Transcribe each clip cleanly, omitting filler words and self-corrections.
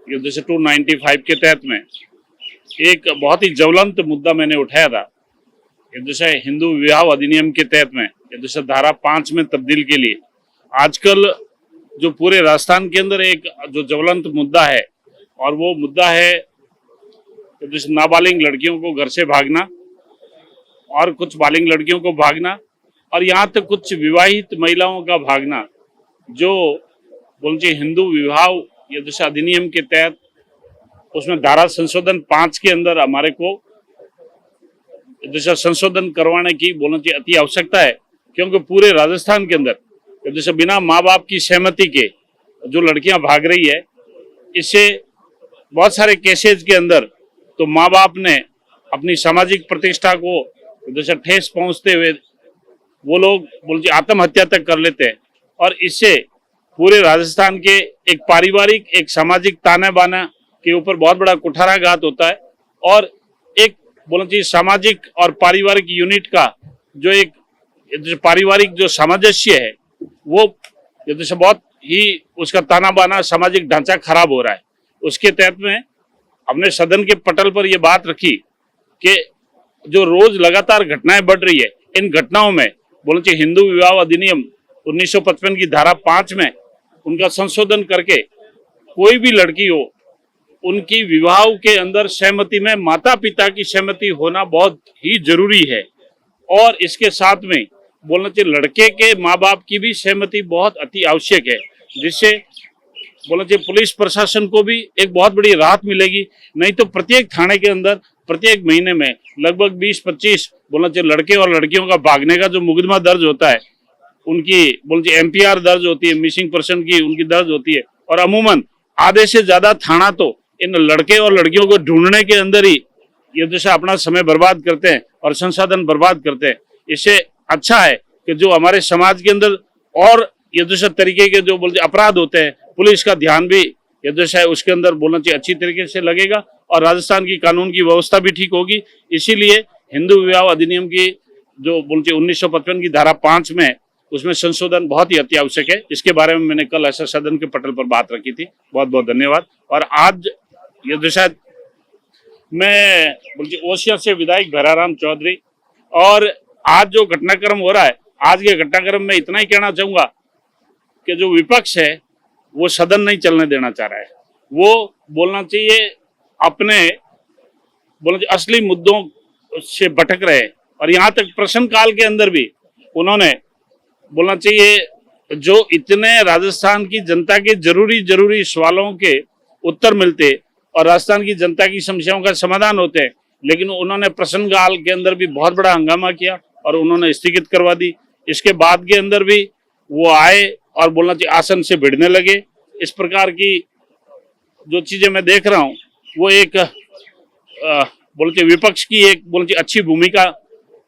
ये जैसे 295 के तहत में एक बहुत ही ज्वलंत मुद्दा मैंने उठाया था। ये जैसे हिंदू विवाह अधिनियम के तहत में ये जैसे धारा 5 में तब्दील के लिए आजकल जो पूरे राजस्थान के अंदर एक जो ज्वलंत मुद्दा है, और वो मुद्दा है जैसे नाबालिग लड़कियों को घर से भागना और कुछ बालिग लड़कियों को भागना, और यहाँ तक कुछ विवाहित महिलाओं का भागना, जो बोलते हिंदू विवाह या जैसे अधिनियम के तहत उसमें धारा संशोधन 5 के अंदर हमारे को जैसे संशोधन करवाने की बोलना चाहिए अति आवश्यकता है। क्योंकि पूरे राजस्थान के अंदर जैसे बिना माँ बाप की सहमति के जो लड़कियां भाग रही है, इससे बहुत सारे केसेज के अंदर तो माँ बाप ने अपनी सामाजिक प्रतिष्ठा को जैसे ठेस पहुंचते हुए वो लोग बोलते आत्महत्या तक कर लेते हैं, और इससे पूरे राजस्थान के एक पारिवारिक एक सामाजिक ताना बाना के ऊपर बहुत बड़ा कुठाराघात होता है, और एक बोलना चाहिए सामाजिक और पारिवारिक यूनिट का जो एक पारिवारिक जो सामंजस्य है वो जैसे बहुत ही उसका ताना बाना सामाजिक ढांचा खराब हो रहा है। उसके तहत में हमने सदन के पटल पर यह बात रखी कि जो रोज लगातार घटनाएं बढ़ रही है, इन घटनाओं में बोलना चाहिए हिंदू विवाह अधिनियम 1955 की धारा 5 में उनका संशोधन करके कोई भी लड़की हो उनकी विवाह के अंदर सहमति में माता पिता की सहमति होना बहुत ही जरूरी है, और इसके साथ में बोलना चाहिए लड़के के माँ बाप की भी सहमति बहुत अति आवश्यक है, जिससे बोलना चाहिए पुलिस प्रशासन को भी एक बहुत बड़ी राहत मिलेगी। नहीं तो प्रत्येक थाने के अंदर प्रत्येक महीने में लगभग 20-25 बोलना चाहिए लड़के और लड़कियों का भागने का जो मुकदमा दर्ज होता है, उनकी बोलना चाहिए MPR दर्ज होती है, मिसिंग पर्सन की उनकी दर्ज होती है, और अमूमन आधे से ज्यादा थाना तो इन लड़के और लड़कियों को ढूंढने के अंदर ही ये जैसे अपना समय बर्बाद करते हैं और संसाधन बर्बाद करते हैं। इससे अच्छा है कि जो हमारे समाज के अंदर और ये जैसे तरीके के जो बोलते अपराध होते हैं, पुलिस का ध्यान भी ये जैसा है उसके अंदर बोलना चाहिए अच्छी तरीके से लगेगा, और राजस्थान की कानून की व्यवस्था भी ठीक होगी। इसीलिए हिंदू विवाह अधिनियम की जो बोलते 1955 की धारा 5 में उसमें संशोधन बहुत ही अति आवश्यक है। इसके बारे में मैंने कल ऐसा सदन के पटल पर बात रखी थी। बहुत बहुत धन्यवाद। और आज ये जो शायद मैं बोलती ओसिया से विधायक भैराराम चौधरी, और आज जो घटनाक्रम हो रहा है, आज के घटनाक्रम में इतना ही कहना चाहूंगा कि जो विपक्ष है वो सदन नहीं चलने देना चाह रहा है। वो बोलना चाहिए अपने बोलना चाहिए असली मुद्दों से भटक रहे, और यहाँ तक प्रश्नकाल के अंदर भी उन्होंने बोलना चाहिए जो इतने राजस्थान की जनता के जरूरी सवालों के उत्तर मिलते और राजस्थान की जनता की समस्याओं का समाधान होते हैं, लेकिन उन्होंने प्रश्नकाल के अंदर भी बहुत बड़ा हंगामा किया और उन्होंने स्थगित करवा दी। इसके बाद के अंदर भी वो आए और बोलना चाहिए आसन से भिड़ने लगे। इस प्रकार की जो चीजें मैं देख रहा हूँ वो एक बोलते विपक्ष की एक बोलते अच्छी भूमिका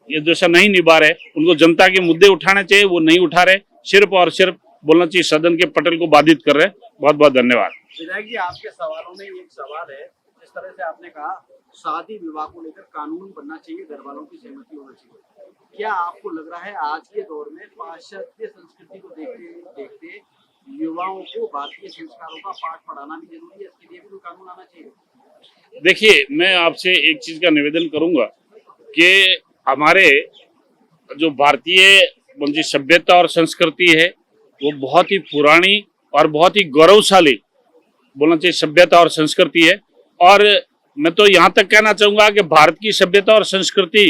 ये जैसा नहीं निभा रहे। उनको जनता के मुद्दे उठाने चाहिए, वो नहीं उठा रहे, सिर्फ और सिर्फ बोलना चाहिए सदन के पटल को बाधित कर रहे। बहुत बहुत धन्यवाद। विधायक जी, आपके सवालों में एक सवाल है, जिस तरह से आपने कहा शादी विवाह को लेकर कानून बनना चाहिए, घर वालों की सहमति होना चाहिए। क्या आपको लग रहा है आज के दौर में पाश्चात्य संस्कृति को देखते देखते युवाओं को भारतीय संस्कारों का पाठ पढ़ाना भी जरूरी है? इसके लिए भी कोई कानून आना चाहिए? देखिए, मैं आपसे एक चीज का निवेदन करूंगा कि हमारे जो भारतीय सभ्यता और संस्कृति है वो बहुत ही पुरानी और बहुत ही गौरवशाली बोलना चाहिए सभ्यता और संस्कृति है। और मैं तो यहाँ तक कहना चाहूंगा कि भारत की सभ्यता और संस्कृति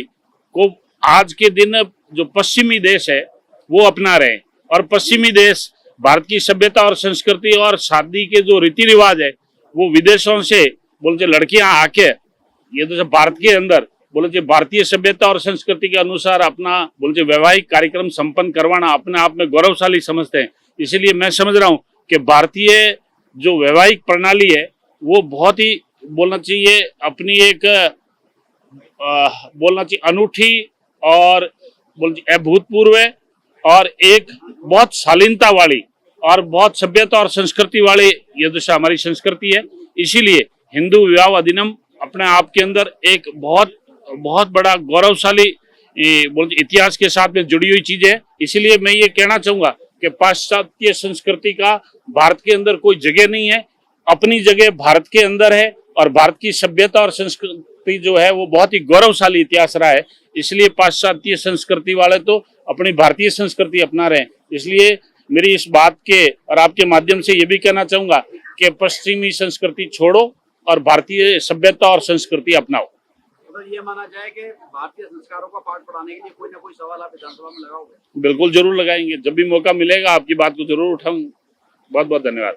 को आज के दिन जो पश्चिमी देश है वो अपना रहे हैं, और पश्चिमी देश भारत की सभ्यता और संस्कृति और शादी के जो रीति रिवाज है वो विदेशों से बोलते लड़कियां आके ये तो भारत के अंदर बोलते भारतीय सभ्यता और संस्कृति के अनुसार अपना बोलते वैवाहिक कार्यक्रम संपन्न करवाना अपने आप में गौरवशाली समझते हैं। इसीलिए मैं समझ रहा हूँ कि भारतीय जो वैवाहिक प्रणाली है वो बहुत ही बोलना चाहिए अपनी एक बोलना चाहिए अनूठी और बोलना अभूतपूर्व है, और एक बहुत शालीनता वाली और बहुत सभ्यता और संस्कृति वाली ये जो हमारी संस्कृति है। इसीलिए हिंदू विवाह अधिनियम अपने आप के अंदर एक बहुत बड़ा गौरवशाली इतिहास के साथ में जुड़ी हुई चीज है। इसीलिए मैं ये कहना चाहूंगा कि पाश्चात्य संस्कृति का भारत के अंदर कोई जगह नहीं है, अपनी जगह भारत के अंदर है और भारत की सभ्यता और संस्कृति जो है वो बहुत ही गौरवशाली इतिहास रहा है। इसलिए पाश्चात्य संस्कृति वाले तो अपनी भारतीय संस्कृति अपना रहे हैं। इसलिए मेरी इस बात के और आपके माध्यम से ये भी कहना चाहूंगा कि पश्चिमी संस्कृति छोड़ो और भारतीय सभ्यता और संस्कृति अपनाओ। मतलब ये माना जाए कि भारतीय संस्कारों का पाठ पढ़ाने के लिए कोई ना कोई सवाल आप विधानसभा में लगाओगे? बिल्कुल जरूर लगाएंगे, जब भी मौका मिलेगा आपकी बात को जरूर उठाऊंगा। बहुत बहुत धन्यवाद।